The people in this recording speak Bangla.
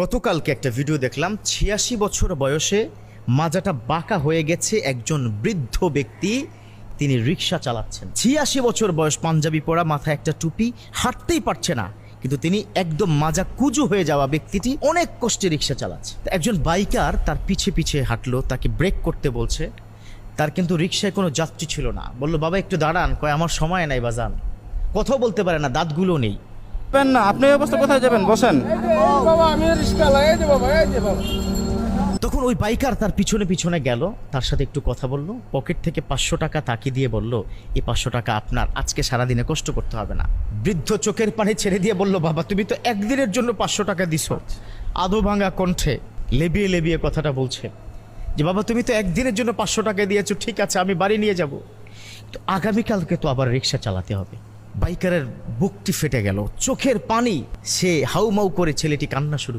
গতকালকে একটা ভিডিও দেখলাম ৮৬ বছর বয়সে মাজাটা বাঁকা হয়ে গেছে একজন বৃদ্ধ ব্যক্তি, তিনি রিক্সা চালাচ্ছেন। ৮৬ বছর বয়স, পাঞ্জাবি পরা, মাথায় একটা টুপি, হাঁটতেই পারছে না, কিন্তু তিনি একদম মাজা কুজু হয়ে যাওয়া ব্যক্তিটি অনেক কষ্টে রিক্সা চালাচ্ছে। একজন বাইকার তার পিছে পিছে হাঁটলো, তাকে ব্রেক করতে বলছে। তার কিন্তু রিক্সায় কোনো যাত্রী ছিল না। বলল, বাবা একটু দাঁড়ান। কয়, আমার সময় নাই বাজান। কথাও বলতে পারে না, দাঁতগুলো নেই। না, আপনি এই অবস্থা কোথায় যাবেন? বসেন। তখন ওই বাইকার তার পিছনে পিছনে গেল, তার সাথে একটু কথা বলল, পকেট থেকে ৫০০ টাকা তাকে দিয়ে বলল, এই ৫০০ টাকা আপনার, আজকে সারাদিনে কষ্ট করতে হবে না। বৃদ্ধ চোখের পানি ছেড়ে দিয়ে বলল, বাবা তুমি তো একদিনের জন্য ৫০০ টাকা দিছো। আধো ভাঙা কণ্ঠে লেবিয়ে লেবিয়ে কথাটা বলছে যে, বাবা তুমি তো একদিনের জন্য ৫০০ টাকা দিয়েছো, ঠিক আছে আমি বাড়ি নিয়ে যাব, তো আগামীকালকে তো আবার রিক্সা চালাতে হবে। বাইকারের বুকটি ফেটে গেল, চোখের পানি, সে হাউমাউ করে ছেলেটি কান্না শুরু